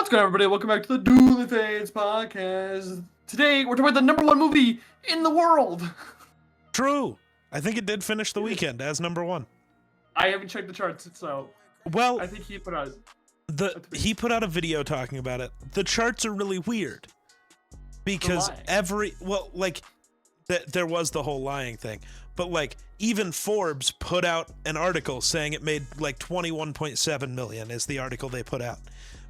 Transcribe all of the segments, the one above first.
What's going on, everybody? Welcome back to the Dueling Pages podcast. Today, we're talking about the number one movie in the world. True. I think it did finish the weekend as number one. I haven't checked the charts, so Well, I think he put out he put out a video talking about it. The charts are really weird because there was the whole lying thing, but like even Forbes put out an article saying it made like 21.7 million is the article they put out.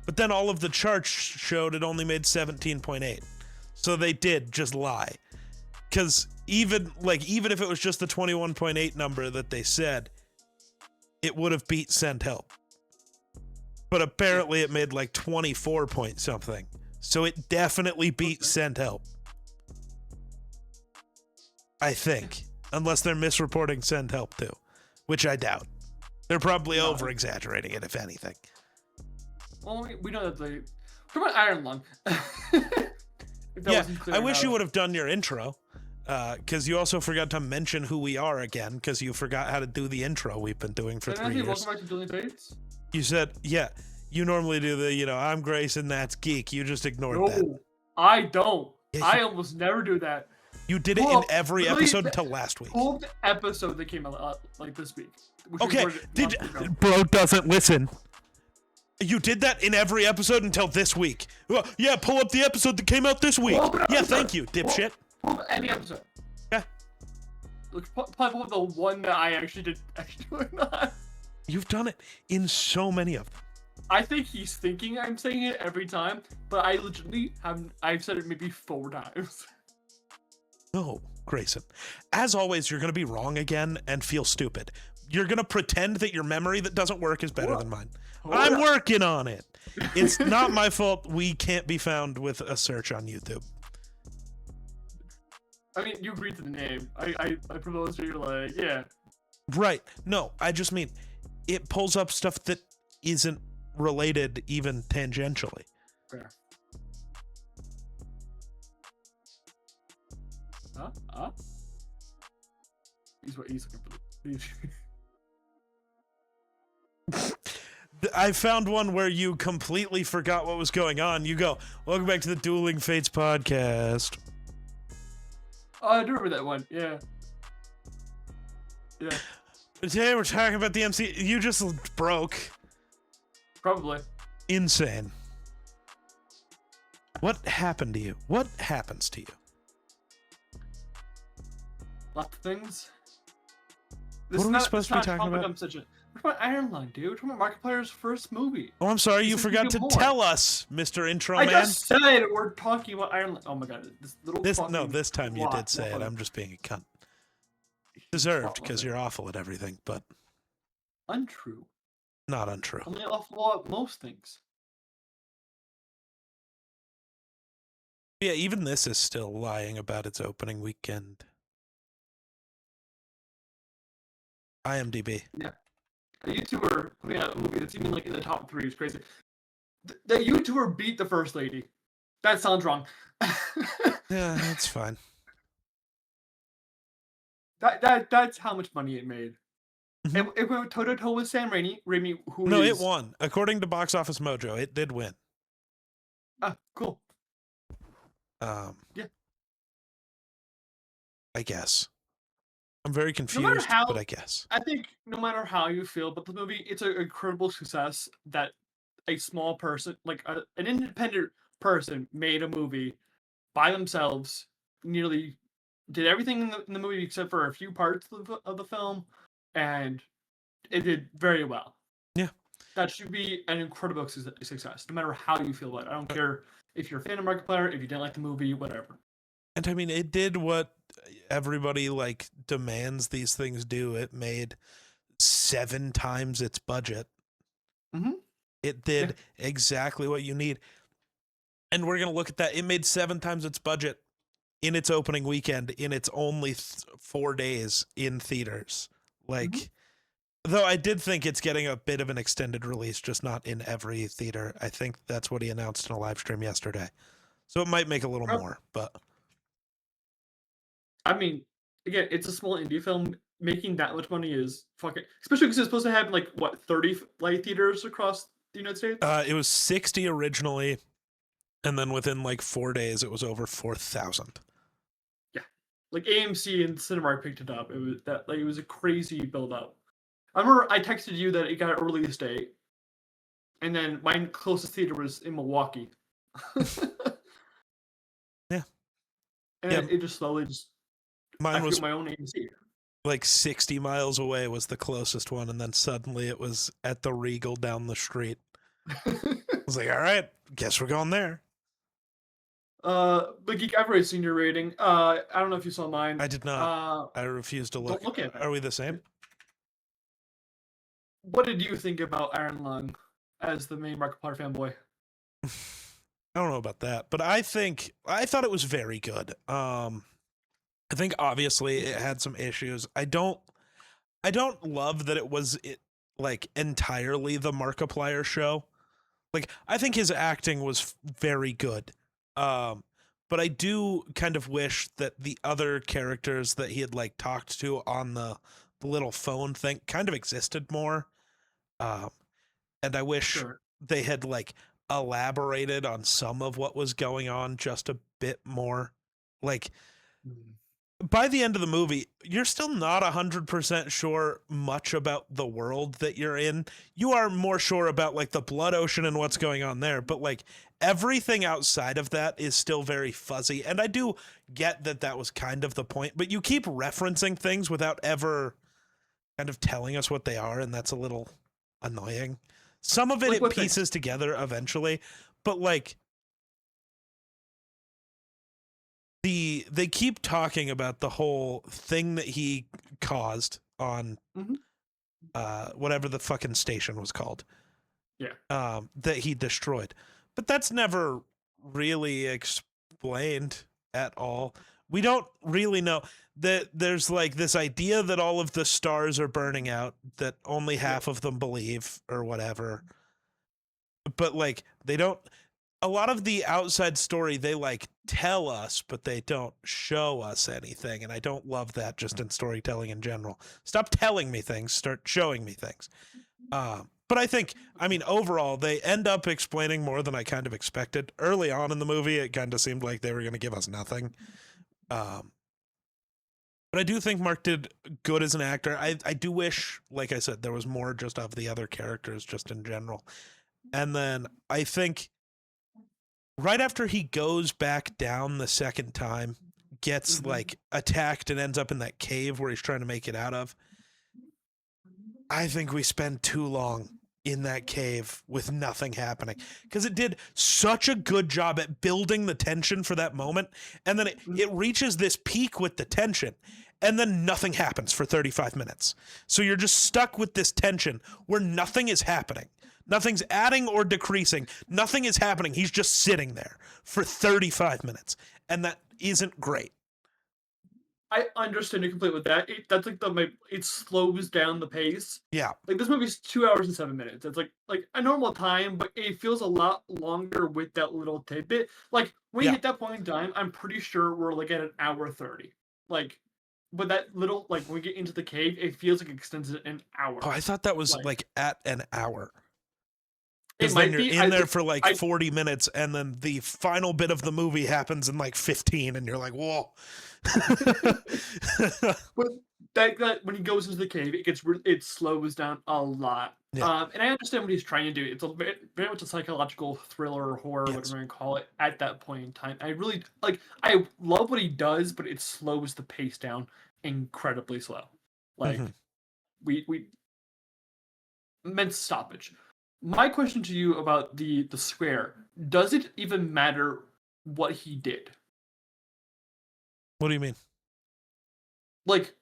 But then all of the charts showed it only made 17.8. So they did just lie. Because even if it was just the 21.8 number that they said, it would have beat Send Help. But apparently it made like 24 point something. So it definitely beat Send Help. I think. Unless they're misreporting Send Help too. Which I doubt. They're probably over-exaggerating it, if anything. Well, we know that they... What about Iron Lung? Yeah, I wish you would have done your intro. Because you also forgot to mention who we are again, because you forgot how to do the intro we've been doing for 3 years. Welcome back to Dueling Pages? You said, yeah, you normally do the, I'm Grace and that's Geek. You just ignored that. No, I don't. Yeah, I almost never do that. You did it in every episode until last week. Pull the episode that came out like this week. Okay, bro doesn't listen. You did that in every episode until this week. Well, yeah, pull up the episode that came out this week. Yeah, thank you, dipshit. Pull up any episode. Yeah. Look, probably the one that I actually did not. You've done it in so many of them. I think he's thinking I'm saying it every time, but I legitimately I've said it maybe 4 times. No, Grayson. As always, you're going to be wrong again and feel stupid. You're going to pretend that your memory that doesn't work is better than mine. I'm working on it. It's not my fault we can't be found with a search on YouTube. I mean, you agreed to the name. I proposed to you, like, yeah. Right. No, I just mean it pulls up stuff that isn't related even tangentially. Fair. He's looking for. I found one where you completely forgot what was going on. You go, welcome back to the Dueling Fates podcast. Oh, I do remember that one. Yeah. Yeah. Today we're talking about the MC. You just broke. Probably. Insane. What happened to you? What happens to you? Lots of things. What are we supposed to be talking about? We're talking about Iron Lung, dude. We're talking about Markiplier's first movie. Oh, I'm sorry. You forgot to tell us, Mr. Intro Man. I just said we're talking about Iron Lung. Oh my god. This time you did say it. I'm just being a cunt. Deserved, because you're awful at everything, but... Untrue. Not untrue. I'm awful at most things. Yeah, even this is still lying about its opening weekend. IMDb. Yeah. A YouTuber putting out a movie that's even like in the top 3 is crazy. The YouTuber beat the First Lady. That sounds wrong. Yeah, that's fine. That's how much money it made. Mm-hmm. It went toe to toe with Sam Raimi. It won. According to Box Office Mojo, it did win. Ah, cool. Yeah. I guess. I'm very confused, but I guess. I think no matter how you feel about the movie, it's an incredible success that a small person, like an independent person, made a movie by themselves, nearly did everything in the movie except for a few parts of the film, and it did very well. Yeah. That should be an incredible success, no matter how you feel about it. I don't care if you're a fan of Markiplier, if you didn't like the movie, whatever. And I mean, it did what everybody demands these things do. It made 7 times its budget. Mm-hmm. It did exactly what you need. And we're going to look at that. It made 7 times its budget in its opening weekend, in its only 4 days in theaters. Though I did think it's getting a bit of an extended release, just not in every theater. I think that's what he announced in a live stream yesterday. So it might make a little more, but... I mean, again, it's a small indie film. Making that much money is fucking... Especially because it's supposed to have, 30 theaters across the United States? It was 60 originally, and then within like 4 days, it was over 4,000. Yeah, like AMC and Cinemark picked it up. It was that like it was a crazy build up. I remember I texted you that it got an release date, and then my closest theater was in Milwaukee. Yeah. And Yeah. it just slowly just I Mine was flew my own AMC. like 60 miles away was the closest one, and then suddenly it was at the Regal down the street. I was like, all right, guess we're going there. The Geek, I've already seen your rating. I don't know if you saw mine. I did not. I refuse to look. Don't look at it. Are we the same? What did you think about Iron Lung as the main Markiplier fanboy? I don't know about that, but I thought it was very good. I think obviously it had some issues. I don't love that it was like entirely the Markiplier show. Like I think his acting was very good. But I do kind of wish that the other characters that he had like talked to on the little phone thing kind of existed more. And I wish Sure. they had like elaborated on some of what was going on just a bit more. Like by the end of the movie, you're still not 100% sure much about the world that you're in. You are more sure about like the blood ocean and what's going on there, but like everything outside of that is still very fuzzy. And I do get that that was kind of the point, but you keep referencing things without ever kind of telling us what they are, and that's a little annoying. Some of it Like it pieces together eventually, but like they keep talking about the whole thing that he caused on whatever the fucking station was called. Yeah. That he destroyed. But that's never really explained at all. We don't really know that there's like this idea that all of the stars are burning out, that only half of them believe or whatever. But like they don't, a lot of the outside story they like tell us, but they don't show us anything. And I don't love that just in storytelling in general. Stop telling me things, start showing me things. But I think, I mean, overall, they end up explaining more than I kind of expected. Early on in the movie, it kind of seemed like they were going to give us nothing. But I do think Mark did good as an actor. I do wish, like I said, there was more just of the other characters just in general. And then I think right after he goes back down the second time, gets like attacked and ends up in that cave where he's trying to make it out of, I think we spend too long in that cave with nothing happening, because it did such a good job at building the tension for that moment, and then it reaches this peak with the tension, and then nothing happens for 35 minutes. So you're just stuck with this tension where nothing is happening. Nothing's adding or decreasing. Nothing is happening. He's just sitting there for 35 minutes, and that isn't great. I understand you completely with that. That's like it slows down the pace. Yeah. Like this movie's 2 hours and 7 minutes. It's like a normal time, but it feels a lot longer with that little tidbit. Like when you hit that point in time, I'm pretty sure we're like at an hour 30. Like, but that little like when we get into the cave, it feels like it extends an hour. Oh, I thought that was like at an hour. Because then you're in there for like 40 minutes, and then the final bit of the movie happens in like 15, and you're like, whoa. But that when he goes into the cave, it slows down a lot. Yeah. And I understand what he's trying to do. It's a very much a psychological thriller or horror, whatever you want to call it, at that point in time. I really I love what he does, but it slows the pace down incredibly slow. Like we immense stoppage. My question to you about the square, does it even matter what he did? What do you mean? Like,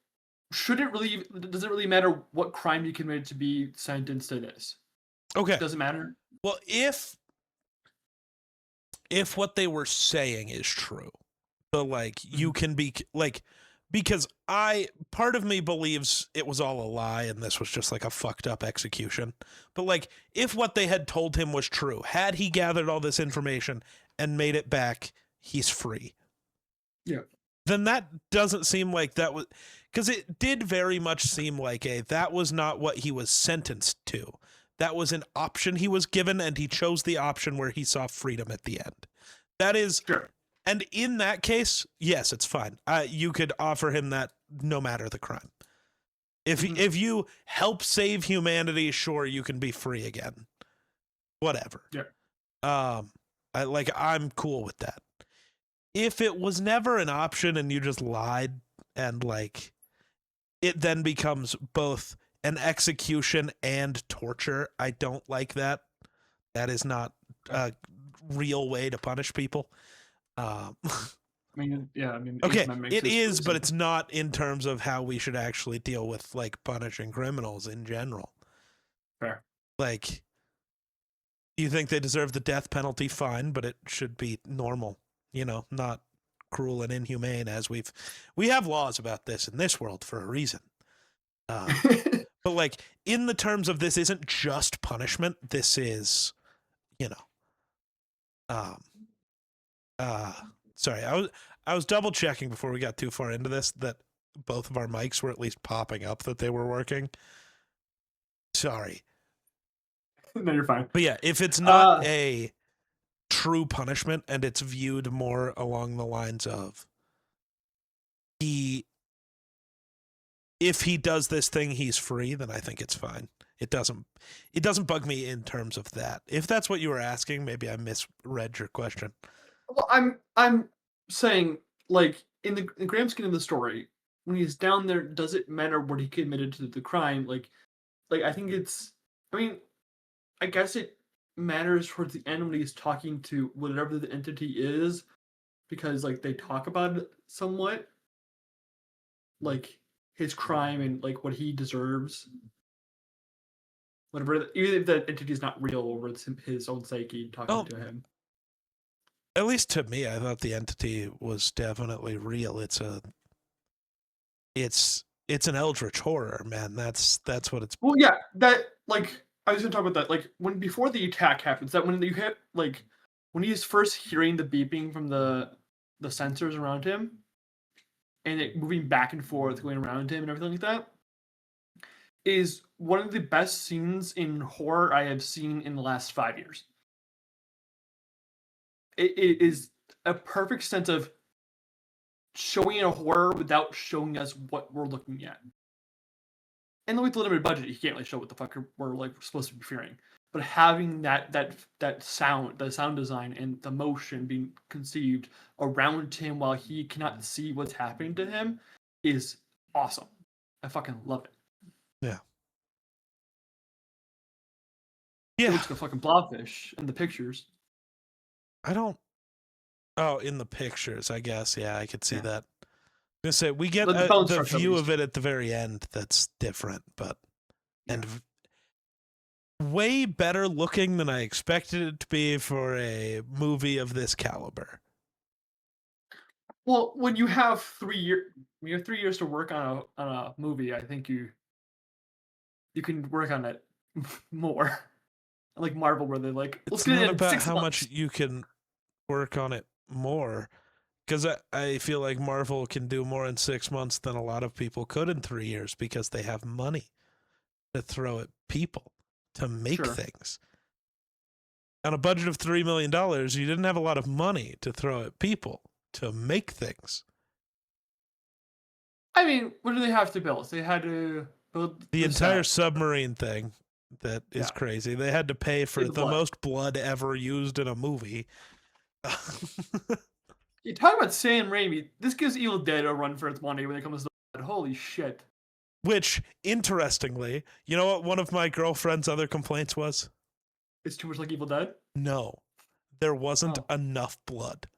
does it really matter what crime he committed to be sentenced to this? Okay. Does it matter? Well, if what they were saying is true, so like you can be like, because part of me believes it was all a lie and this was just like a fucked up execution. But like, if what they had told him was true, had he gathered all this information and made it back, he's free. Yeah. Then that doesn't seem like that was, because it did very much seem like that was not what he was sentenced to. That was an option he was given, and he chose the option where he saw freedom at the end. That is, Sure. and in that case, yes, it's fine. You could offer him that no matter the crime. If you help save humanity, sure, you can be free again. Whatever. Yeah. I'm cool with that. If it was never an option and you just lied and like it then becomes both an execution and torture, I don't like that. That is not a real way to punish people. I mean, yeah. I mean, Okay, Eighth Amendment it is, reason. but it's not in terms of how we should actually deal with like punishing criminals in general. Fair. Like, you think they deserve the death penalty? Fine, but it should be normal. You know, not cruel and inhumane. As we have laws about this in this world for a reason. But like in the terms of this isn't just punishment. This is, you know, sorry, I was double checking before we got too far into this that both of our mics were at least popping up that they were working. Sorry. No, you're fine. But yeah, if it's not a true punishment and it's viewed more along the lines of if he does this thing, he's free, then I think it's fine. It doesn't bug me in terms of that. If that's what you were asking, maybe I misread your question. Well, I'm saying, like, in the grand scheme of the story, when he's down there, does it matter what he committed to the crime? Like I think it's. I mean, I guess it matters towards the end when he's talking to whatever the entity is, because like they talk about it somewhat, like his crime and like what he deserves. Whatever, even if that entity is not real or it's his own psyche talking to him. At least to me, I thought the entity was definitely real. It's an eldritch horror, man. That's what it's. Well, yeah, that like I was gonna talk about that. Like when before the attack happens, that when you hit like when he's first hearing the beeping from the sensors around him, and it moving back and forth, going around him and everything like that, is one of the best scenes in horror I have seen in the last 5 years. It is a perfect sense of showing a horror without showing us what we're looking at. And with the limited budget, you can't really show what the fuck we're like supposed to be fearing. But having that sound, the sound design, and the motion being conceived around him while he cannot see what's happening to him is awesome. I fucking love it. Yeah. It looks like a fucking blobfish in the pictures. Oh, in the pictures, I guess. Yeah, I could see that. I'm gonna say we get the the view of it at the very end that's different, but and way better looking than I expected it to be for a movie of this caliber. Well, when you have 3 years to work on a movie, I think you can work on it more. Like Marvel, where they're like, it's not about how much you can work on it more, because I feel like Marvel can do more in 6 months than a lot of people could in 3 years because they have money to throw at people to make things. On a budget of $3 million, you didn't have a lot of money to throw at people to make things. I mean, what do they have to build? They had to build the entire submarine thing. That is crazy. They had to pay for the most blood ever used in a movie. You talk about Sam Raimi. This gives Evil Dead a run for its money when it comes to blood. Holy shit. Which, interestingly, you know what one of my girlfriend's other complaints was? It's too much like Evil Dead? No. There wasn't enough blood.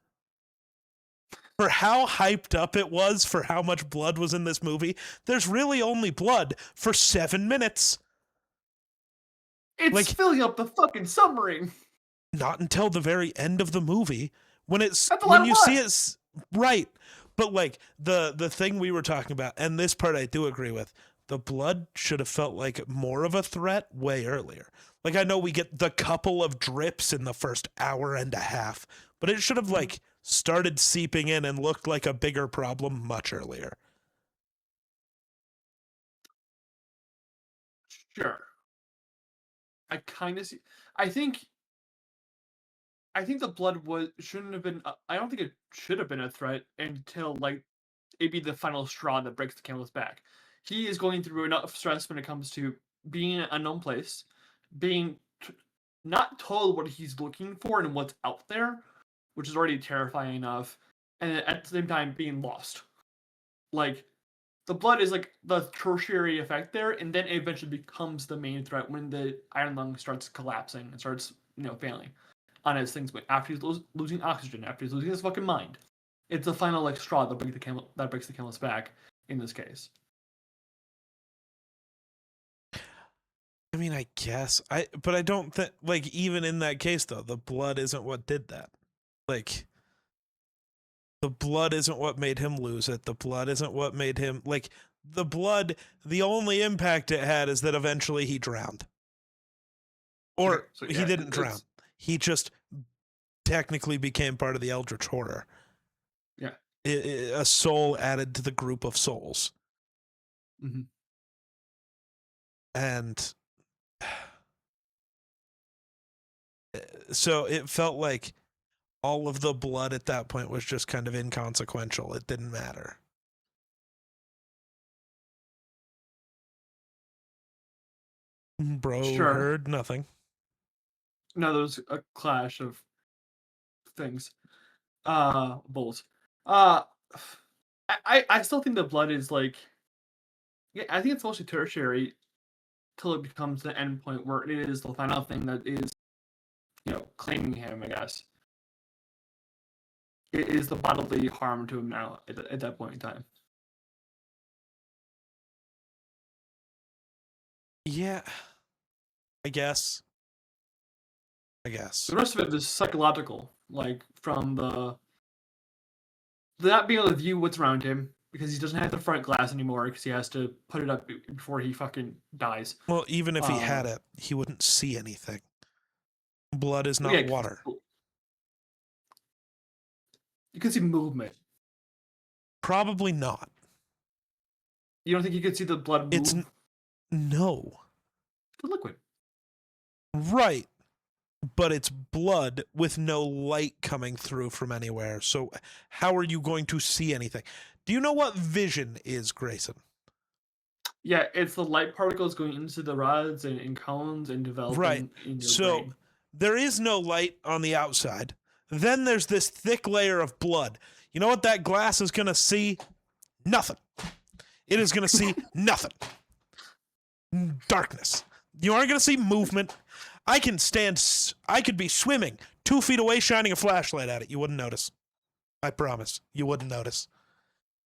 For how hyped up it was for how much blood was in this movie, there's really only blood for 7 minutes. It's like, filling up the fucking submarine. Not until the very end of the movie when you see it right. But like the thing we were talking about, and this part I do agree with, the blood should have felt like more of a threat way earlier. Like I know we get the couple of drips in the first hour and a half, but it should have like started seeping in and looked like a bigger problem much earlier. Sure. I kind of see. I think. I think the blood shouldn't have been. I don't think it should have been a threat until like it'd be the final straw that breaks the camel's back. He is going through enough stress when it comes to being in an unknown place, being not told what he's looking for and what's out there, which is already terrifying enough, and at the same time being lost. Like the blood is like the tertiary effect there, and then it eventually becomes the main threat when the iron lung starts collapsing and starts failing on his things. After he's losing oxygen, after he's losing his fucking mind, it's the final like straw that breaks the camel's back in this case. I mean, I guess but I don't think like even in that case though, the blood isn't what did that. Like the blood isn't what made him lose it. The blood isn't what made him like the blood. The only impact it had is that eventually he drowned, or Okay, so, he didn't drown. He just technically became part of the Eldritch Horror. Yeah, a soul added to the group of souls, and so it felt like all of the blood at that point was just kind of inconsequential. It didn't matter. Bro heard nothing. No, there was a clash of things. Bulls. I still think the blood is like, yeah, I think it's mostly tertiary till it becomes the end point where it is the final thing that is, claiming him, I guess. It is the bodily harm to him now at that point in time. Yeah, I guess. The rest of it is psychological, like from the not being able to view what's around him because he doesn't have the front glass anymore because he has to put it up before he fucking dies. Well, even if he had it, he wouldn't see anything. Blood is not water. You can see movement. Probably not. You don't think you could see the blood move? No. It's a liquid. Right. But it's blood with no light coming through from anywhere. So how are you going to see anything? Do you know what vision is, Grayson? Yeah, it's the light particles going into the rods and cones and developing in your brain. There is no light on the outside. Then there's this thick layer of blood. You know what that glass is going to see? Nothing. It is going to see nothing. Darkness. You aren't going to see movement. I could be swimming 2 feet away shining a flashlight at it. You wouldn't notice. I promise. You wouldn't notice.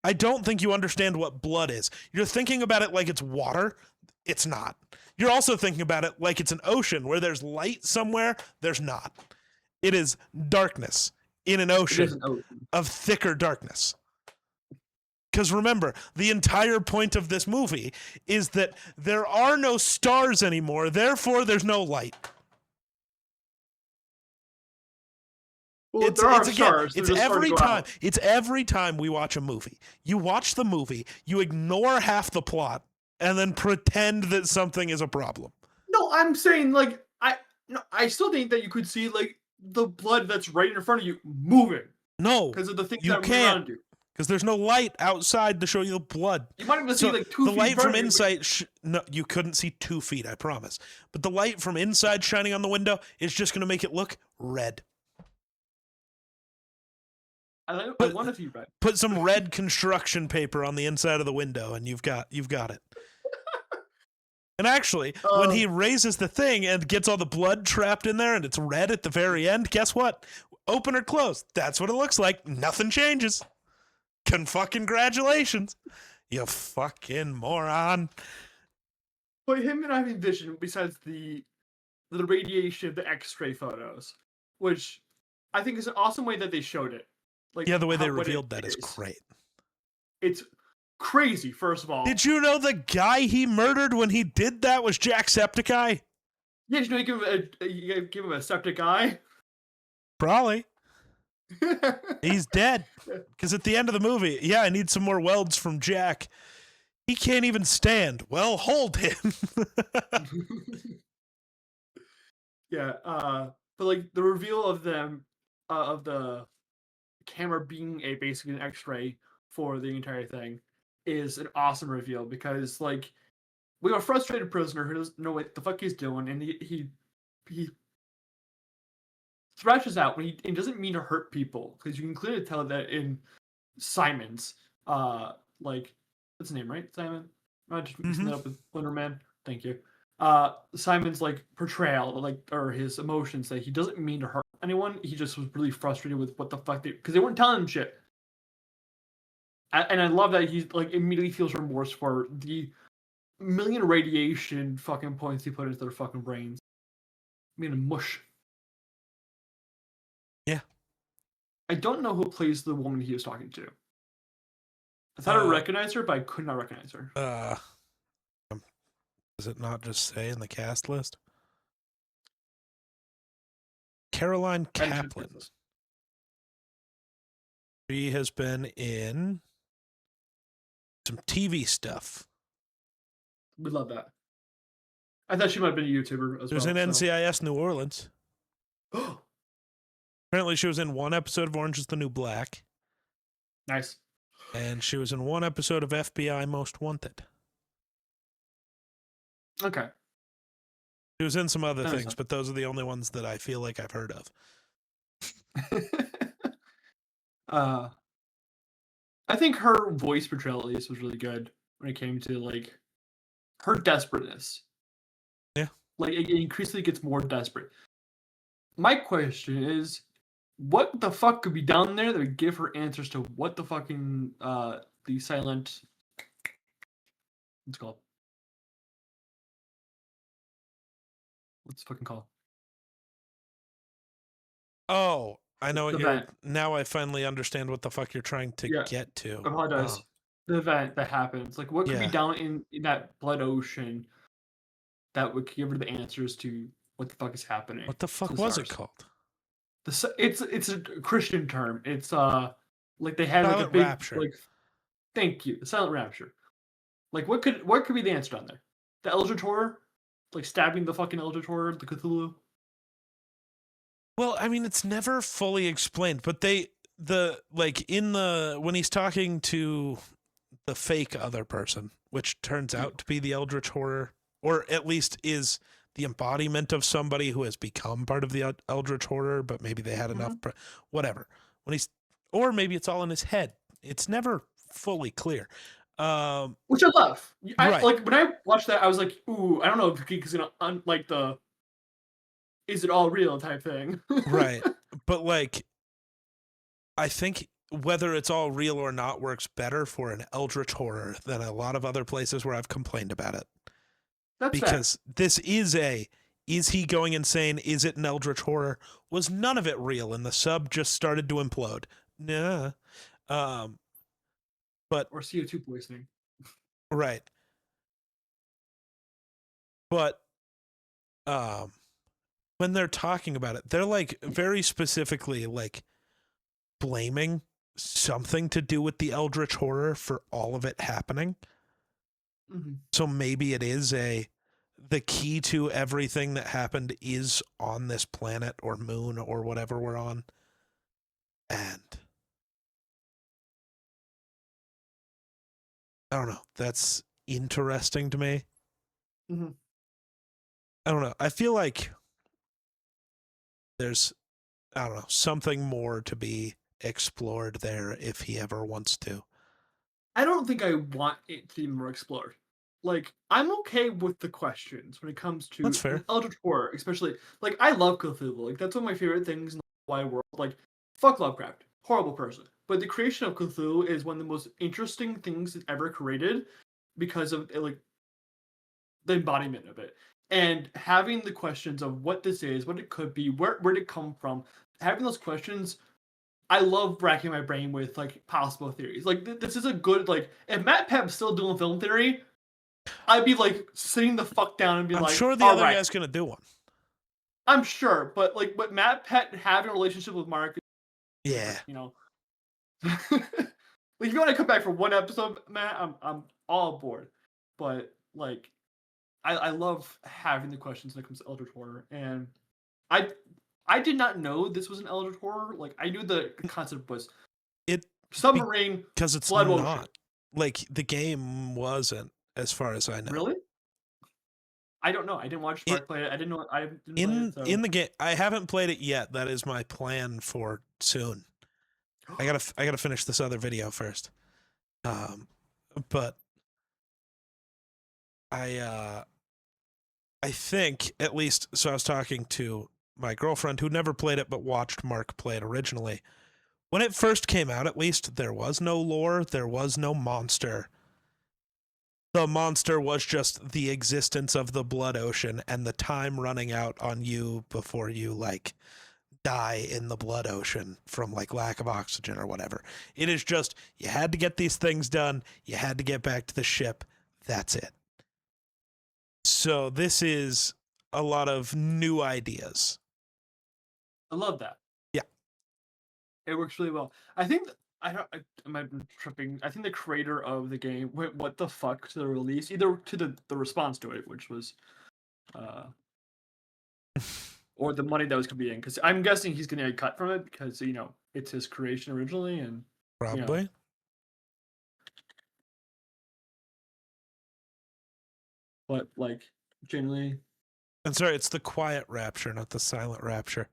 I don't think you understand what blood is. You're thinking about it like it's water. It's not. You're also thinking about it like it's an ocean where there's light somewhere. There's not. It is darkness in an ocean of thicker darkness. Because remember, the entire point of this movie is that there are no stars anymore, therefore there's no light. Well, there are stars. It's every time we watch a movie. You watch the movie, you ignore half the plot, and then pretend that something is a problem. No, I'm saying like I still think that you could see like the blood that's right in front of you moving. No, because of the things that are around you. Because there's no light outside to show you the blood. You might even see like 2 feet. The light from inside, no, you couldn't see 2 feet, I promise. But the light from inside shining on the window is just going to make it look red. I want to see red. Put some red construction paper on the inside of the window, and you've got it. And actually, when he raises the thing and gets all the blood trapped in there, and it's red at the very end, guess what? Open or close. That's what it looks like. Nothing changes. Congratulations, you fucking moron. But him not having vision, besides the radiation of the X-ray photos, which I think is an awesome way that they showed it. Like, yeah, the way they revealed that is great. It's crazy. First of all, did you know the guy he murdered when he did that was Jacksepticeye? Yeah, you know, you give him a septic eye. Probably. He's dead. Because at the end of the movie, yeah, I need some more welds from Jack. He can't even stand. Well, hold him. Yeah, but like the reveal of them, of the camera being basically an X-ray for the entire thing, is an awesome reveal because like we have a frustrated prisoner who doesn't know what the fuck he's doing, and he thrashes out when he doesn't mean to hurt people because you can clearly tell that in Simon's like what's his name, right? Simon? I'm just mixing Mm-hmm. that up with Wonder Man. Thank you. Simon's like portrayal, like or his emotions, that he doesn't mean to hurt anyone. He just was really frustrated with what the fuck because they weren't telling him shit. And I love that he like immediately feels remorse for the million radiation fucking points he put into their fucking brains. I mean, mush. Yeah. I don't know who plays the woman he was talking to. I thought I recognized her, but I could not recognize her. Does it not just say in the cast list? Caroline Kaplan. She has been in some TV stuff. We love that. I thought she might have been a YouTuber as She was well. in NCIS New Orleans. So. Apparently, she was in one episode of Orange is the New Black. Nice. And she was in one episode of FBI Most Wanted. Okay. She was in some other things, but those are the only ones that I feel like I've heard of. I think her voice portrayal at least was really good when it came to like her desperateness. Yeah. Like it increasingly gets more desperate. My question is, what the fuck could be down there that would give her answers to what the fucking the silent what's it called? What's it fucking called? Oh, I know what you're event. now I finally understand what the fuck you're trying to get to. I apologize. The event that happens. Like what could be down in that blood ocean that would give her the answers to what the fuck is happening. What the fuck was it called? It's a Christian term. It's like they had Silent like a big Rapture. like thank you, the Silent Rapture. Like what could be the answer down there? The Eldritch Horror? Like stabbing the fucking Eldritch Horror, the Cthulhu? Well, I mean, it's never fully explained, but when he's talking to the fake other person, which turns out to be the Eldritch Horror, or at least is the embodiment of somebody who has become part of the Eldritch Horror, but maybe they had enough, whatever. Or maybe it's all in his head. It's never fully clear. Which I love. Right. Like when I watched that, I was like, ooh, I don't know if the geek is gonna like the is it all real type thing. Right. But like I think whether it's all real or not works better for an Eldritch Horror than a lot of other places where I've complained about it. That's because this is he going insane? Is it an Eldritch Horror? Was none of it real and the sub just started to implode? Nah. But or CO2 poisoning. Right. But when they're talking about it, they're like very specifically like blaming something to do with the Eldritch Horror for all of it happening. Mm-hmm. So maybe it is the key to everything that happened is on this planet or moon or whatever we're on. And I don't know. That's interesting to me. Mm-hmm. I don't know. I feel like there's, I don't know, something more to be explored there if he ever wants to. I don't think I want it to be more explored. Like, I'm okay with the questions when it comes to That's fair. Eldritch Horror, especially. Like, I love Cthulhu. Like, that's one of my favorite things in the wide world. Like, fuck Lovecraft. Horrible person. But the creation of Cthulhu is one of the most interesting things ever created because of, like, the embodiment of it. And having the questions of what this is, what it could be, where did it come from, having those questions, I love racking my brain with like possible theories. Like this is a good like if Matt Pep's still doing film theory, I'd be like sitting the fuck down and be I'm like, sure the other guy's gonna do one. I'm sure, but like what Matt Pett having a relationship with Mark, yeah, you know. Like if you want to come back for one episode, Matt, I'm all aboard. But like I love having the questions when it comes to Eldritch Horror, and I I did not know this was an Eldritch horror. Like I knew the concept was It submarine because it's flood ocean. not like the game wasn't, as far as I know. Really? I don't know. I didn't watch It Spark play it. I didn't know. I didn't play it. in So the game, I haven't played it yet. That is my plan for soon. I gotta finish this other video first. But I think, at least, so I was talking to my girlfriend who never played it but watched Mark play it originally. When it first came out, at least, there was no lore, there was no monster. The monster was just the existence of the blood ocean and the time running out on you before you, like, die in the blood ocean from, like, lack of oxygen or whatever. It is just, you had to get these things done, you had to get back to the ship, that's it. So this is a lot of new ideas. I love that. Yeah. It works really well. I think I don't. I might be tripping. I think the creator of the game went what the fuck to the release, either to the response to it, which was, uh, or the money that was going to be in. Because I'm guessing he's going to get a cut from it because it's his creation originally, and Probably. but like generally, I'm sorry, it's the quiet rapture, not the silent rapture.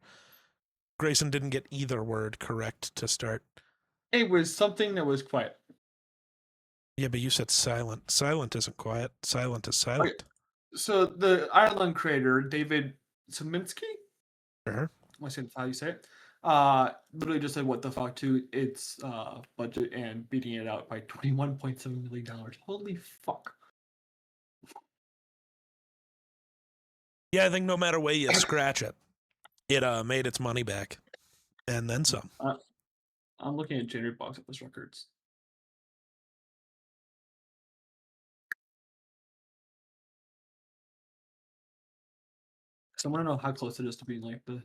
Grayson didn't get either word correct to start. it was something that was quiet. Yeah, but you said silent. Silent isn't quiet. Silent is silent. So the Ireland creator David Szymanski, Sure. I say that's how you say it. Literally just said what the fuck to its budget and beating it out by $21.7 million. Holy fuck. Yeah, I think no matter way you scratch it, it made its money back. And then some. I'm looking at January box office records. So I want to know how close it is to being like the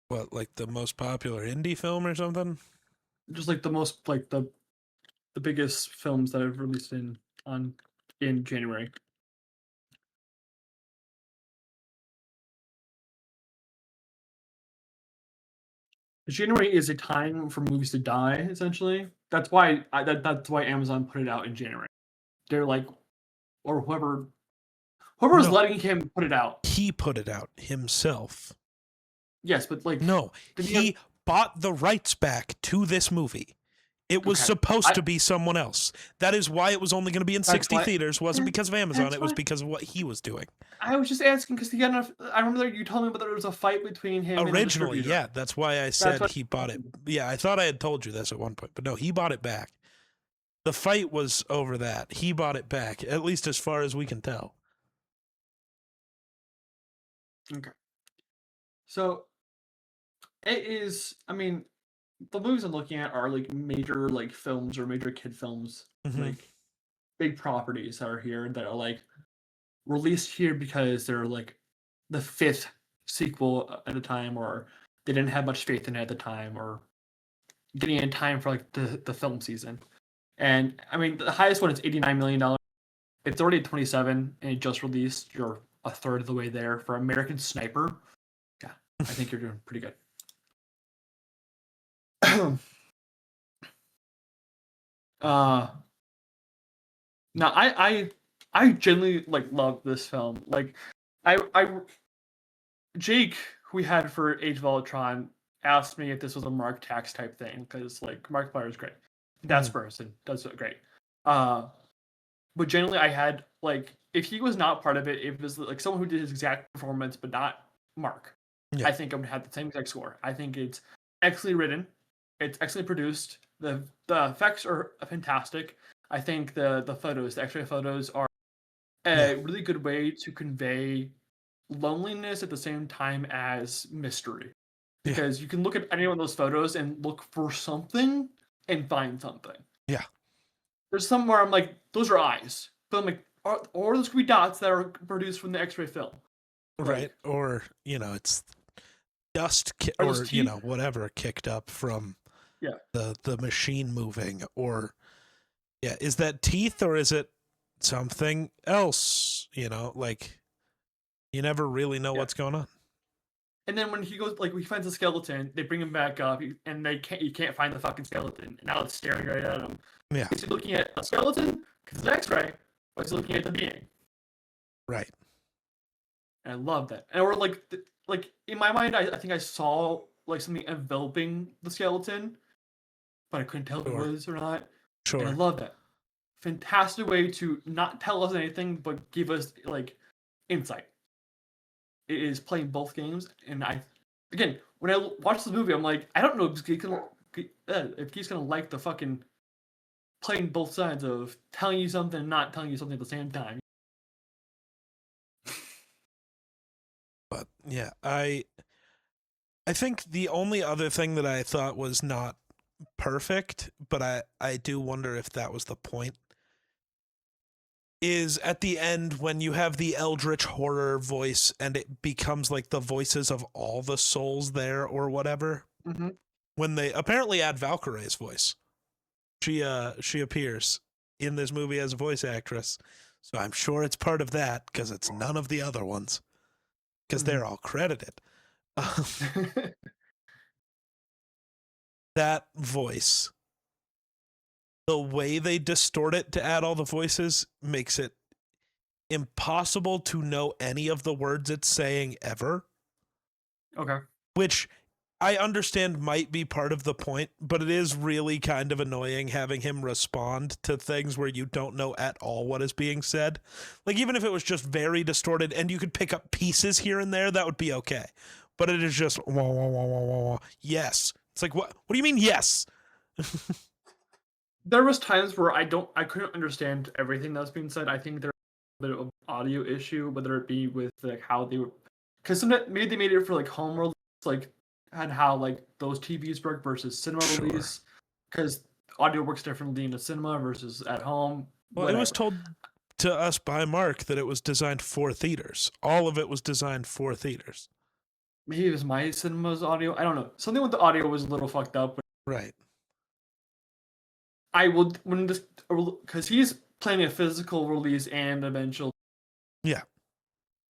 What, like the most popular indie film or something? just like the most like the biggest films that I've released in January. January is a time for movies to die, essentially. That's why that's why Amazon put it out in January. They're like, or whoever was No. letting him put it out. He put it out himself. Yes, but like No, he bought the rights back to this movie. It was supposed to be someone else. That is why it was only going to be in 60 theaters. Wasn't because of Amazon. It was because of what he was doing. I was just asking because he got enough. I remember you told me about there was a fight between him Originally, and the distributor. yeah. That's why I said he bought it. Yeah, I thought I had told you this at one point, but no, he bought it back. The fight was over that. He bought it back, at least as far as we can tell. Okay. So it is. I mean, the movies I'm looking at are like major like films or major kid films, like big properties that are here that are like released here because they're like the fifth sequel at a time, or they didn't have much faith in it at the time, or getting in time for like the film season. And I mean, the highest one is $89 million. It's already at 27, and it just released. You're a third of the way there for American Sniper. Yeah, I think you're doing pretty good. Now I genuinely like love this film. Like I Jake, who we had for Age of Ultron, asked me if this was a Mark Tax type thing because like Markiplier is great. That's person does it great. But generally I had like if he was not part of it, if it was like someone who did his exact performance but not Mark, I think I would have the same exact score. I think it's excellently written, it's excellently produced. The effects are fantastic. I think the photos, the X-ray photos, are a really good way to convey loneliness at the same time as mystery. Because you can look at any one of those photos and look for something and find something. Yeah. There's some where I'm like, those are eyes. But I'm like, or those could be dots that are produced from the X-ray film. Right. Like, or, it's dust or whatever kicked up from the machine moving, or is that teeth or is it something else, like You never really know Yeah. what's going on. And then when he goes, like, he finds a skeleton, they bring him back up, and he can't find the fucking skeleton. And now it's staring right at him. Yeah. Is he looking at a skeleton? Because it's an X-ray. Or is he looking at the being? Right. And I love that. And or like in my mind, I think I saw like something enveloping the skeleton, but I couldn't tell if it was or not. And I Sure. love that. Fantastic way to not tell us anything, but give us like insight. It is playing both games, and again, when I watch the movie, I'm like, I don't know if he's gonna like the fucking playing both sides of telling you something and not telling you something at the same time. But yeah, I think the only other thing that I thought was not perfect, but I do wonder if that was the point, is at the end when you have the eldritch horror voice and it becomes like the voices of all the souls there or whatever. Mm-hmm. When they apparently add Valkyrie's voice. She appears in this movie as a voice actress. So I'm sure it's part of that because it's none of the other ones. Because they're all credited. That voice, the way they distort it to add all the voices makes it impossible to know any of the words it's saying ever. Okay. Which I understand might be part of the point, but it is really kind of annoying having him respond to things where you don't know at all what is being said. Like, even if it was just very distorted and you could pick up pieces here and there, that would be okay. But it is just, wah, wah, wah, wah, wah, wah. Yes. It's like, what do you mean, yes? There was times where I couldn't understand everything that was being said. I think there's a bit of audio issue, whether it be with like how they were, because maybe they made it for like home release, like, and how like those TVs work versus cinema release, because audio works differently in the cinema versus at home. Well, whatever. it was told to us by Mark that it was designed for theaters. All of it was designed for theaters. Maybe it was my cinema's audio. I don't know. Something with the audio was a little fucked up. Right. I will when this, because he's planning a physical release and eventual. Yeah.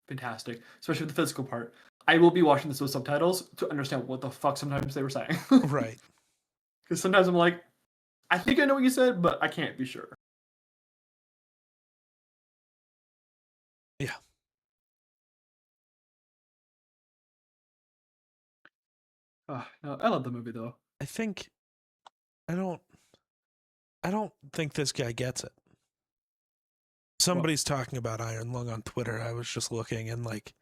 Fantastic, especially with the physical part. I will be watching this with subtitles to understand what the fuck sometimes they were saying. Right. Because sometimes I'm like, I think I know what you said, but I can't be sure. Yeah. No, I love the movie though. I think I don't think this guy gets it. Somebody's talking about Iron Lung on Twitter. I was just looking and like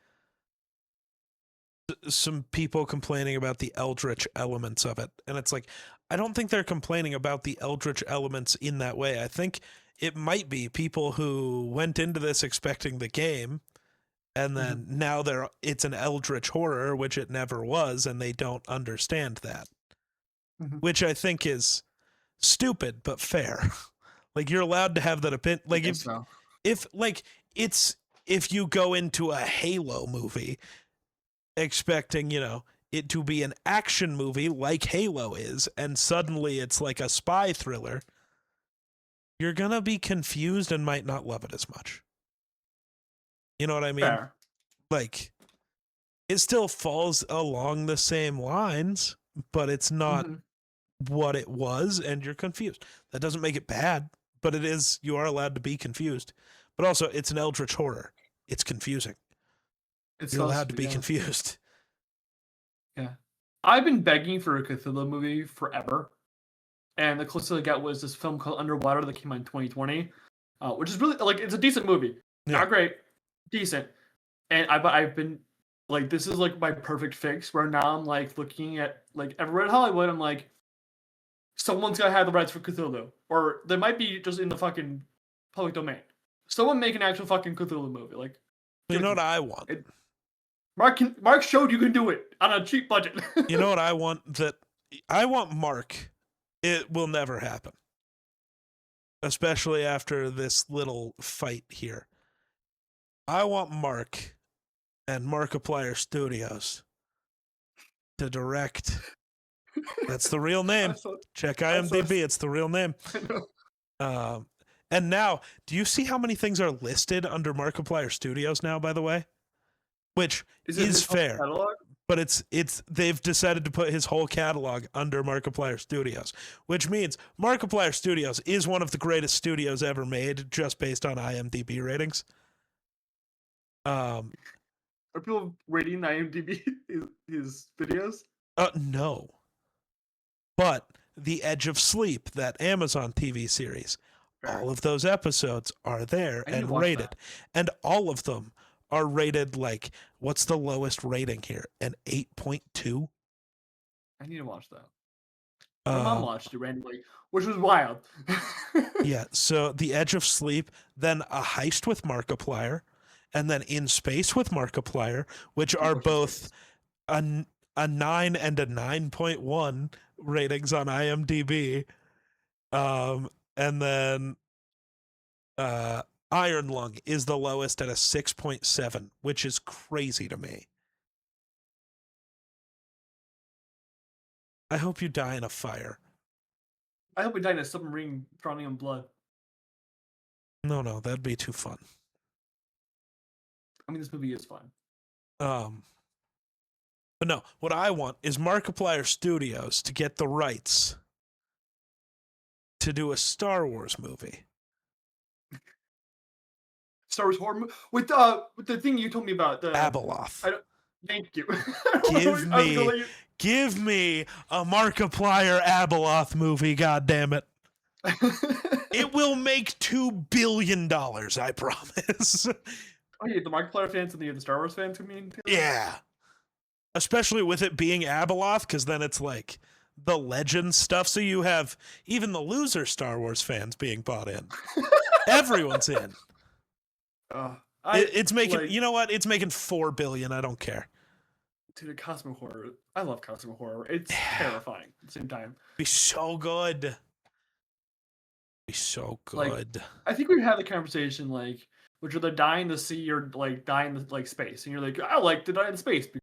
some people complaining about the eldritch elements of it. And it's like, I don't think they're complaining about the eldritch elements in that way. I think it might be people who went into this expecting the game and then now it's an eldritch horror, which it never was, and they don't understand that. Which I think is stupid but fair. Like, you're allowed to have that opinion. Like, if you go into a Halo movie expecting, it to be an action movie like Halo is, and suddenly it's like a spy thriller, you're gonna be confused and might not love it as much. You know what I mean? Fair. Like, it still falls along the same lines, but it's not what it was, and you're confused. That doesn't make it bad, but it is, you are allowed to be confused. But also, it's an eldritch horror. It's confusing. You're allowed to be confused. Yeah. I've been begging for a Cthulhu movie forever. And the closest I got was this film called Underwater that came out in 2020, which is really, like, it's a decent movie. Yeah. Not great, decent. And I've been, like, this is, like, my perfect fix, where now I'm, like, looking at, like, everywhere in Hollywood, I'm like, someone's got to have the rights for Cthulhu. Or they might be just in the fucking public domain. Someone make an actual fucking Cthulhu movie. Like, you know what I want? Mark showed you can do it on a cheap budget. You know what I want? I want Mark. It will never happen. Especially after this little fight here. I want Mark and Markiplier Studios to direct. That's the real name. Check IMDb. It's the real name. And now, do you see how many things are listed under Markiplier Studios now, by the way? which Is it is his whole fair. catalog? But it's they've decided to put his whole catalog under Markiplier Studios, which means Markiplier Studios is one of the greatest studios ever made, just based on IMDb ratings. Are people rating IMDb his videos? No. But The Edge of Sleep, that Amazon TV series, Fair. all of those episodes are there I need to and watch rated. that. And all of them are rated like, what's the lowest rating here? An 8.2? I need to watch that. My mom watched it randomly, which was wild. Yeah, so The Edge of Sleep, then A Heist with Markiplier, and then In Space with Markiplier, which are both a 9 and a 9.1 ratings on IMDb. And then Iron Lung is the lowest at a 6.7, which is crazy to me. I hope you die in a fire. I hope we die in a submarine drowning in blood. No, that'd be too fun. I mean, this movie is fun. But no, what I want is Markiplier Studios to get the rights to do a Star Wars movie. Star Wars horror with the thing you told me about the Abeloth. Thank you. Give me a Markiplier Abeloth movie, goddammit. It will make $2 billion, I promise. Oh yeah, the Markiplier fans and the Star Wars fans mean. Yeah. Especially with it being Abeloth, because then it's like the legend stuff. So you have even the loser Star Wars fans being bought in. Everyone's in. It's making, you know what? It's making $4 billion. I don't care. Dude, cosmic horror. I love cosmic horror. It's terrifying at the same time. Be so good. Be so good. I think we've had the conversation would you rather die in the sea or die in space? And you're like, I like to die in space because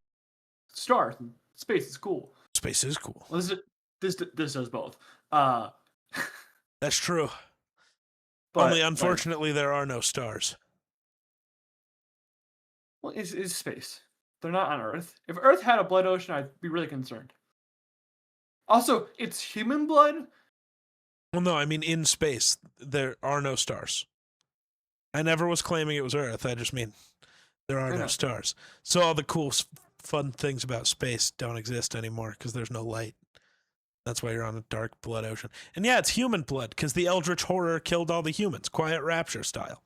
stars and space is cool. Space is cool. Well, this does both. That's true. But, only unfortunately, there are no stars. Well, it's space. They're not on Earth. If Earth had a blood ocean, I'd be really concerned. Also, it's human blood. Well, no, I mean in space there are no stars. I never was claiming it was Earth. I just mean there are no stars. So all the cool, fun things about space don't exist anymore because there's no light. That's why you're on a dark blood ocean. And yeah, it's human blood because the Eldritch Horror killed all the humans, Quiet Rapture style.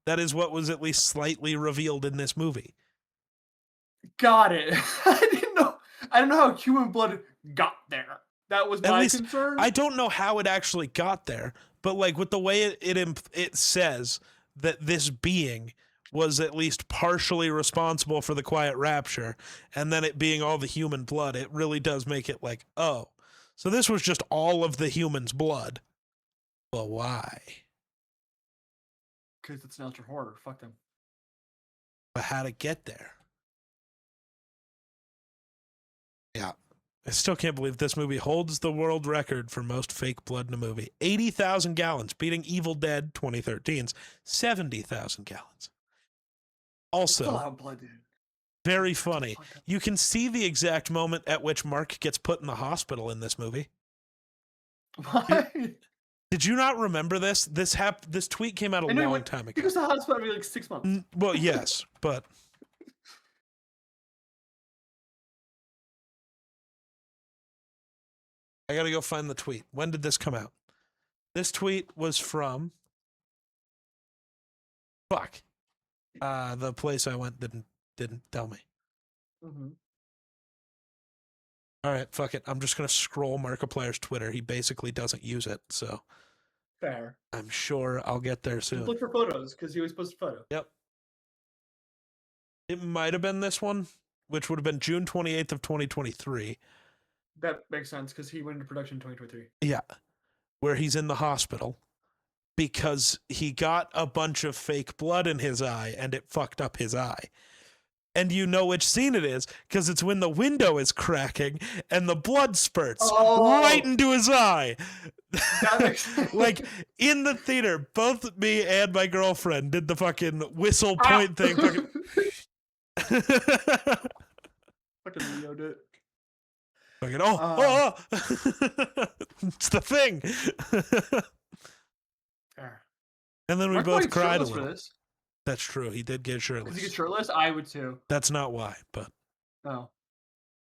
That is what was at least slightly revealed in this movie. Got it. I don't know how human blood got there. That was my concern. I don't know how it actually got there, but with the way it says that this being was at least partially responsible for the Quiet Rapture, and then it being all the human blood, it really does make it oh, so this was just all of the humans' blood. But why? Because it's an ultra horror. Fuck them. But how'd it get there? Yeah. I still can't believe this movie holds the world record for most fake blood in a movie. 80,000 gallons, beating Evil Dead 2013's 70,000 gallons. Also, blood, dude. Very funny. You can see the exact moment at which Mark gets put in the hospital in this movie. Why? Did you not remember this? This tweet came out a long time ago. He goes to the hospital every 6 months. Well, yes, but I gotta go find the tweet. When did this come out? This tweet was from the place I went didn't tell me. Mm-hmm. All right, fuck it. I'm just gonna scroll Markiplier's Twitter. He basically doesn't use it, so fair. I'm sure I'll get there soon. Look for photos because he always posts a photo. Yep. It might have been this one, which would have been June 28th of 2023. That makes sense because he went into production in 2023. Yeah, where he's in the hospital because he got a bunch of fake blood in his eye and it fucked up his eye. And you know which scene it is because it's when the window is cracking and the blood spurts right into his eye. That makes sense. In the theater, both me and my girlfriend did the fucking whistle point thing. Fucking Leo did. Fucking, Um, it's the thing. fair. And then we Mark both White's cried a shirtless for little. this. That's true. He did get If he gets shirtless. shirtless, I would too. That's not why, but Oh.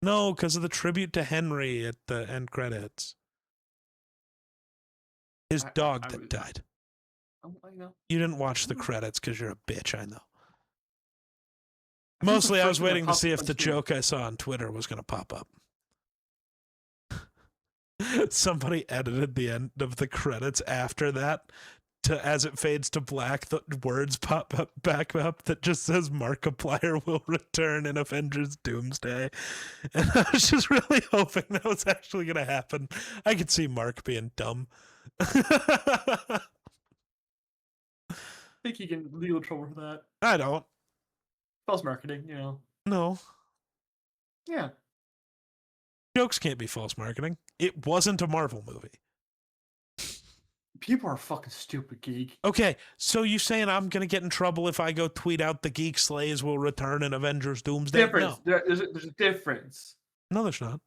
no, because of the tribute to Henry at the end credits. His dog I that would. died. I know. You didn't watch the credits because you're a bitch, I know. I think it's the Mostly I first was thing that waiting to pops see up if on the screen. joke I saw on Twitter was going to pop up. Somebody edited the end of the credits after that to, as it fades to black, the words pop up back up that just says Markiplier will return in Avengers Doomsday. And I was just really hoping that was actually going to happen. I could see Mark being dumb. I think he can legal trouble for that. I don't. False marketing, you know. No. Yeah. Jokes can't be false marketing. It wasn't a Marvel movie. People are fucking stupid, geek. Okay, so you saying I'm gonna get in trouble if I go tweet out the Geek Slays will return in Avengers Doomsday? Difference. No. There's a difference. No, there's not.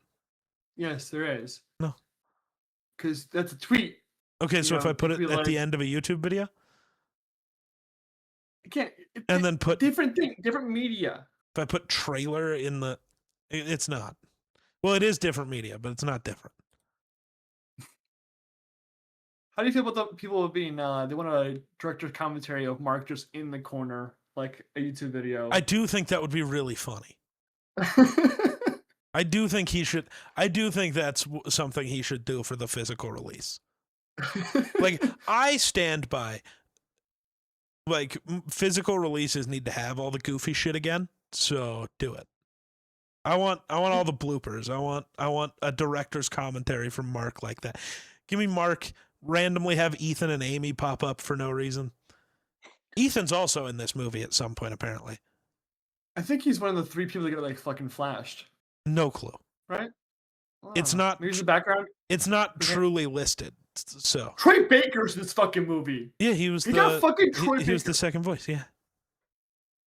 Yes, there is. No. Because that's a tweet. Okay, so if I put it at the like, end of a YouTube video again, and then put different thing, different media. if I put trailer in the it's not. Well, it is different media, but it's not different. How do you feel about the people being they want a director's commentary of Mark just in the corner, like a YouTube video? I do think that would be really funny. I do think he should. I do think that's something he should do for the physical release. Like, I stand by, like, physical releases need to have all the goofy shit again, so do it. I want all the bloopers. I want a director's commentary from Mark like that. Give me Mark, randomly have Ethan and Amy pop up for no reason. Ethan's also in this movie at some point, apparently. I think he's one of the 3 people that get like fucking flashed. No clue. Right? It's not. Maybe the background. It's not truly listed. So Troy Baker's in this fucking movie. yeah, he was got fucking Troy he was Baker. the second voice. Yeah,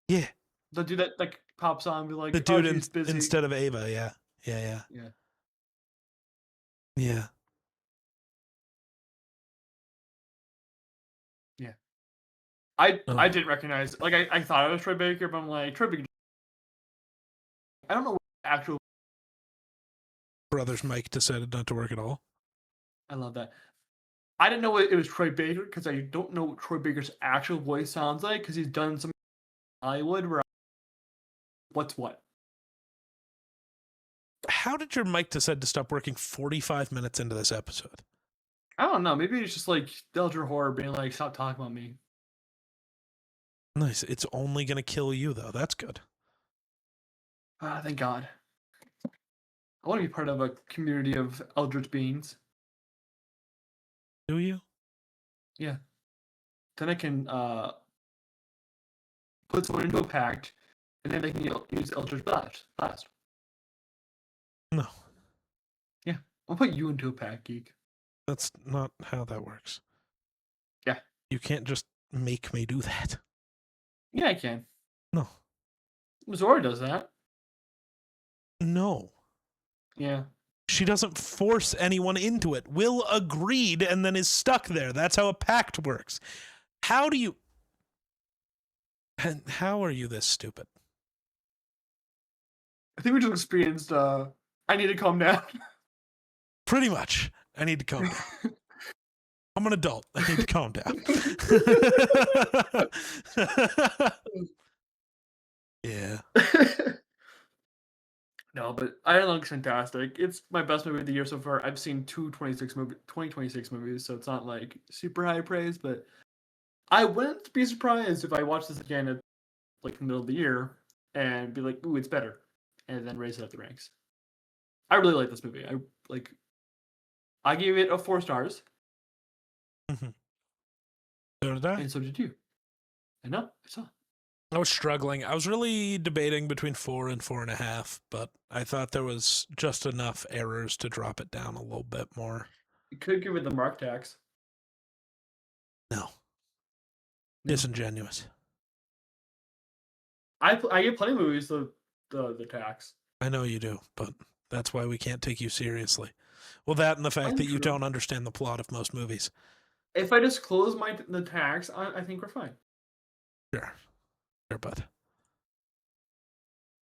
yeah. The dude that like pops on and be like, The dude she's busy. instead of Ava. Yeah, yeah, Yeah. yeah. Yeah. I didn't recognize, like, I thought it was Troy Baker, but I'm like, Troy Baker. I don't know what actual. Brothers Mike decided not to work at all. I love that. I didn't know it was Troy Baker because I don't know what Troy Baker's actual voice sounds like because he's done some Hollywood where what's what. How did your mic decide to stop working 45 minutes into this episode? I don't know. Maybe it's just like Delta Horror being like, stop talking about me. Nice. It's only gonna kill you though. That's good. Thank God. I want to be part of a community of eldritch beings. Do you? Yeah. Then I can put someone into a pact, and then they can use Eldritch Blast. No. Yeah. I'll put you into a pact, geek. That's not how that works. Yeah. You can't just make me do that. Yeah, I can. No. Zora does that. No. Yeah. She doesn't force anyone into it. Will agreed and then is stuck there. That's how a pact works. How do you... How are you this stupid? I think we just experienced I need to calm down. Pretty much. I need to calm down. I'm an adult. I need to calm down. Yeah. No, but Iron Lung's fantastic. It's my best movie of the year so far. I've seen 2026 movies, so it's not like super high praise, but I wouldn't be surprised if I watched this again at like the middle of the year and be like, ooh, it's better. And then raise it up the ranks. I really like this movie. I gave it a 4 stars. Mm-hmm. So did I. And so did you. I know, I saw. I was struggling. I was really debating between 4 and 4.5, but I thought there was just enough errors to drop it down a little bit more. You could give it the mark tax. No. Disingenuous. I get plenty of movies the tax. I know you do, but that's why we can't take you seriously. Well, that and the fact that you Untrue. don't understand the plot of most movies. If I disclose the tax, I think we're fine. Sure. Sure, bud.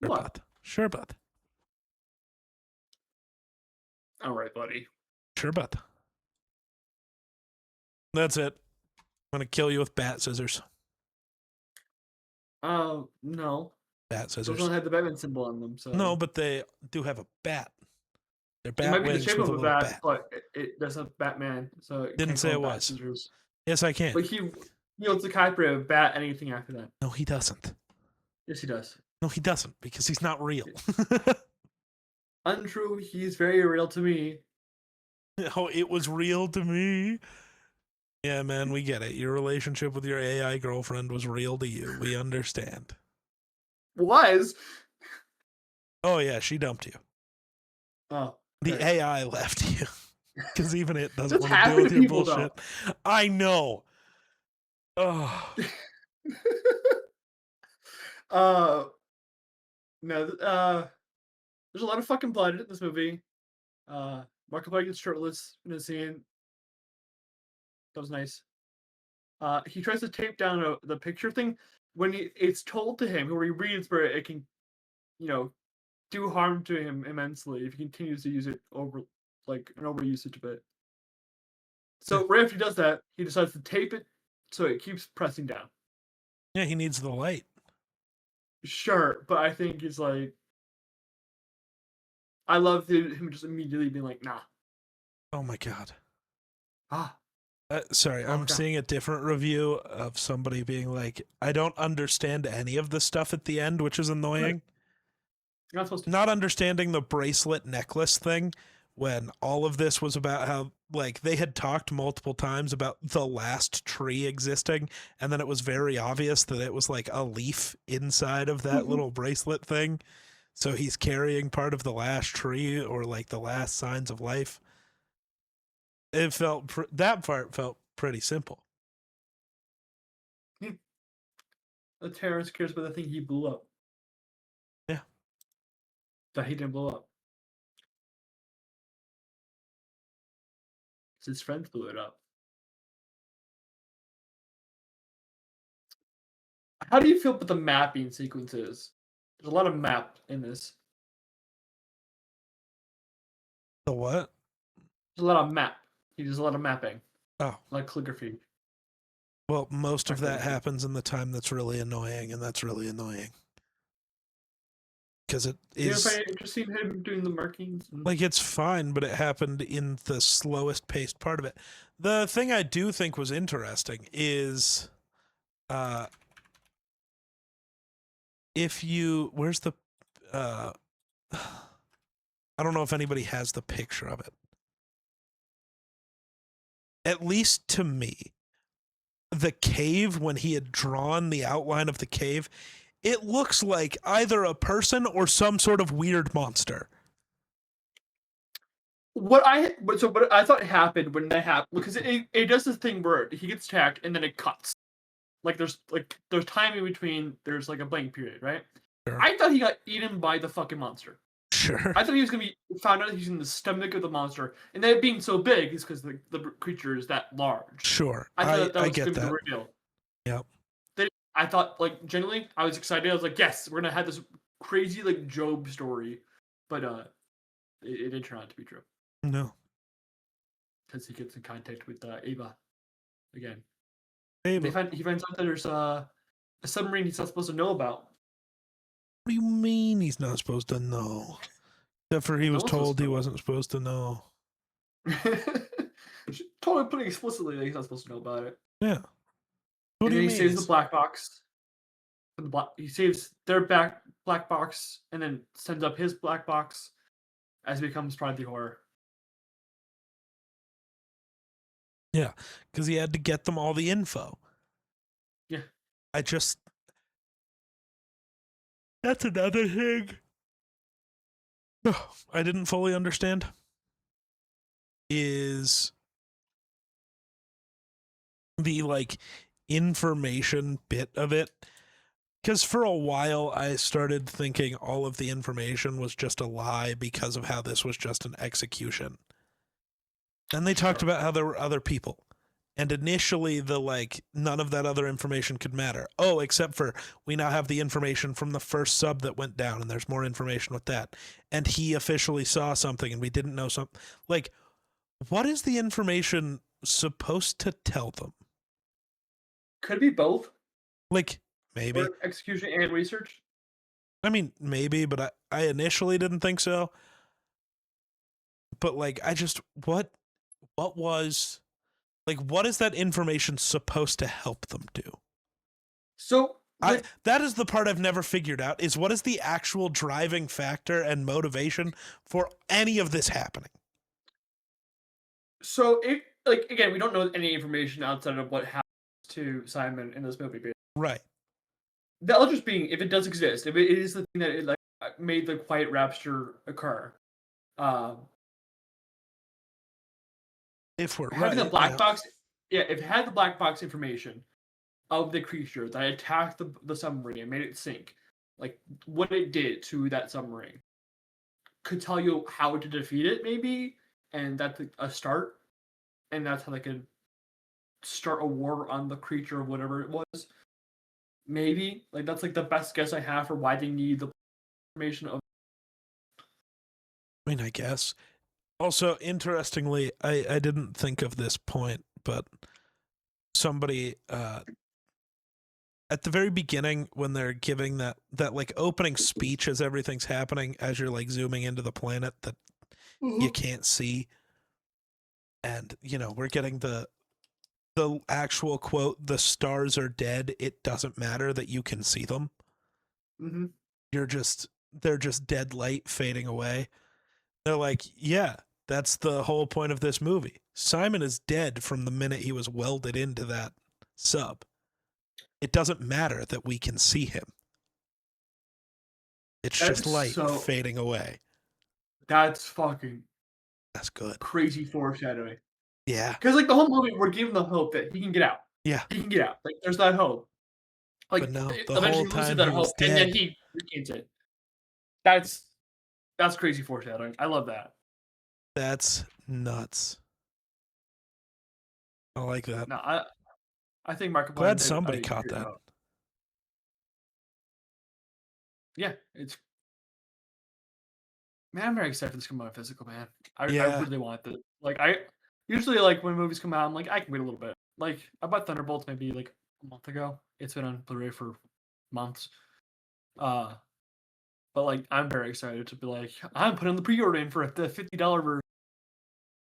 Sure, What? bud. Sure, bud. All right, buddy. Sure, bud. That's it. I'm going to kill you with bat scissors. No. Bat Those scissors. don't have the Batman symbol on them, so. No, but they do have a bat. They're It bat might be the wings shape with of a a little bat, bat. but it does have Batman, so it Didn't can't say call it bat was. scissors. Yes, I can. But he wields the Kyber of bat anything after that. No, he doesn't. Yes, he does. No, he doesn't, because he's not real. Untrue. He's very real to me. Oh, it was real to me. Yeah, man, we get it. Your relationship with your AI girlfriend was real to you. We understand. Was. Oh, yeah, she dumped you. Oh. The okay. AI left you. Because even it doesn't That's want to deal happened with to your people, bullshit. I know. Oh, uh, no. There's a lot of fucking blood in this movie. Markiplier gets shirtless in a scene. That was nice. He tries to tape down the picture thing when it's told to him, or he reads where it can, do harm to him immensely if he continues to use it over, like an overusage of it. So right after he does that, he decides to tape it so it keeps pressing down. yeah, he needs the light. Sure, but I think he's like, I love him just immediately being like, nah. Oh, my God. Ah. Sorry, I'm God. seeing a different review of somebody being like, I don't understand any of the stuff at the end, which is annoying. You're not supposed to. Not understanding the bracelet necklace thing when all of this was about how, like, they had talked multiple times about the last tree existing, and then it was very obvious that it was like a leaf inside of that little bracelet thing. So he's carrying part of the last tree, or like the last signs of life. It felt that part felt pretty simple. The terrorist cares about the thing he blew up. Yeah. That he didn't blow up. His friends blew it up. How do you feel about the mapping sequences? There's a lot of map in this. The what? There's a lot of map. He does a lot of mapping. Oh. Like calligraphy. Well, most of that happens in the time that's really annoying, and that's really annoying. Because it is. You find it interesting him doing the markings? Like, it's fine, but it happened in the slowest paced part of it. The thing I do think was interesting is if you, where's the, I don't know if anybody has the picture of it. At least to me, the cave, when he had drawn the outline of the cave, it looks like either a person or some sort of weird monster. What I thought happened when that happened, because it does this thing where he gets attacked and then it cuts. Like there's time in between. There's like a blank period, right? Sure. I thought he got eaten by the fucking monster. Sure. I thought he was gonna be found out he's in the stomach of the monster, and that being so big is because the creature is that large. Sure. I thought that was get gonna be that. the reveal. Yep. Then I thought, like, genuinely, I was excited. I was like, yes, we're gonna have this crazy like Job story, but it didn't turn out to be true. No. Because he gets in contact with Ava again. Ava. He finds out that there's a submarine he's not supposed to know about. What do you mean he's not supposed to know? Except for he was told he wasn't supposed to know. Totally putting explicitly that he's not supposed to know about it. Yeah. What And do then you he mean? saves the black box. He saves their black box and then sends up his black box as he becomes part of the horror. Yeah, because he had to get them all the info. Yeah. That's another thing I didn't fully understand is the, like, information bit of it. Because for a while, I started thinking all of the information was just a lie because of how this was just an execution. Then they talked Sure. about how there were other people. And initially, none of that other information could matter. Oh, except for we now have the information from the first sub that went down, and there's more information with that. And he officially saw something, and we didn't know something. Like, what is the information supposed to tell them? Could be both. Like, maybe. Or execution and research. I mean, maybe, but I initially didn't think so. But like, what was, like, what is that information supposed to help them do? So that is the part I've never figured out, is what is the actual driving factor and motivation for any of this happening? So it, like, again, we don't know any information outside of what happens to Simon in this movie. Right. The other just being, if it does exist, if it is the thing that it, like, made the quiet rapture occur, If we're having right, the black box, if it had the black box information of the creature that attacked the submarine and made it sink, like what it did to that submarine, could tell you how to defeat it, maybe, and that's a start, and that's how they could start a war on the creature or whatever it was. Maybe, like, that's like the best guess I have for why they need the information of. I mean, I guess. Also, interestingly, I didn't think of this point, but somebody at the very beginning, when they're giving that like opening speech as everything's happening, as you're like zooming into the planet that you can't see, and we're getting the actual quote, "The stars are dead, it doesn't matter that you can see them." Mm-hmm. They're just dead light fading away. They're like, yeah, that's the whole point of this movie. Simon is dead from the minute he was welded into that sub. It doesn't matter that we can see him. It's just light fading away. That's good. Crazy foreshadowing. Yeah. Because, like, the whole movie, we're given the hope that he can get out. Yeah. He can get out. Like, there's that hope. Like, but no, the eventually whole time loses that he hope, was dead. and then he regains it. That's crazy foreshadowing. I love that. That's nuts. I like that. No, I think Markiplier. Glad somebody caught that. Yeah, it's. Man, I'm very excited for this to come out physical, man. I really want it. Like, I usually, like, when movies come out, I'm like, I can wait a little bit. Like, I bought Thunderbolts maybe like a month ago. It's been on Blu-ray for months. But like, I'm very excited to be like, I'm putting the pre-order in for the $50 version,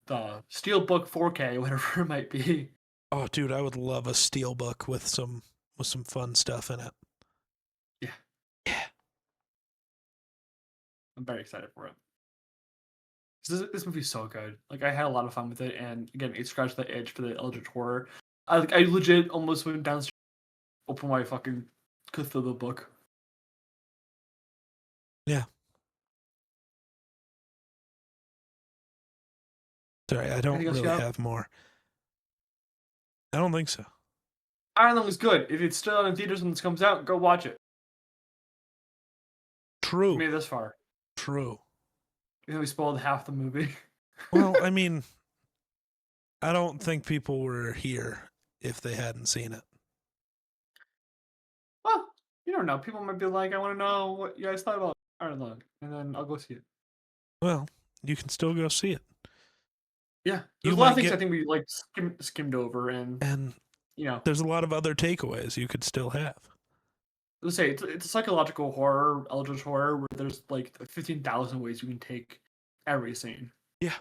the Steelbook 4K, whatever it might be. Oh, dude, I would love a Steelbook with some fun stuff in it. Yeah. Yeah. I'm very excited for it. This movie's so good. Like, I had a lot of fun with it, and again, it scratched the edge for the Eldritch horror. I legit almost went downstairs, opened my fucking Cthulhu book. Yeah. Sorry, I don't really have more. I don't think so. Iron Lung is good. If it's still out in theaters when this comes out, go watch it. True. Made this far. True. We spoiled half the movie. Well, I mean, I don't think people were here if they hadn't seen it. Well, you don't know. People might be like, I want to know what you guys thought about Iron Lung, and then I'll go see it. Well, you can still go see it. Yeah, there's a lot of things I think we like skimmed over, and there's a lot of other takeaways you could still have. Let's say it's a psychological horror, eldritch horror, where there's like 15,000 ways you can take every scene. Yeah.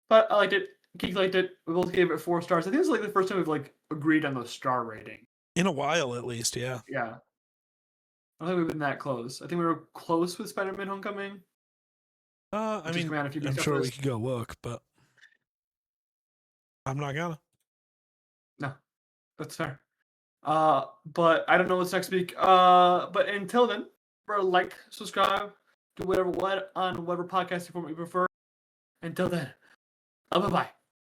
But I liked it. Geek liked it. We both gave it 4 stars. I think it's like the first time we've like agreed on the star rating. In a while, at least, yeah. Yeah. I don't think we've been that close. I think we were close with Spider-Man: Homecoming. I mean, I'm sure we could go look, but I'm not gonna. No, that's fair. But I don't know what's next week. But until then, like, subscribe, do whatever on whatever podcast format you prefer. Until then, bye bye.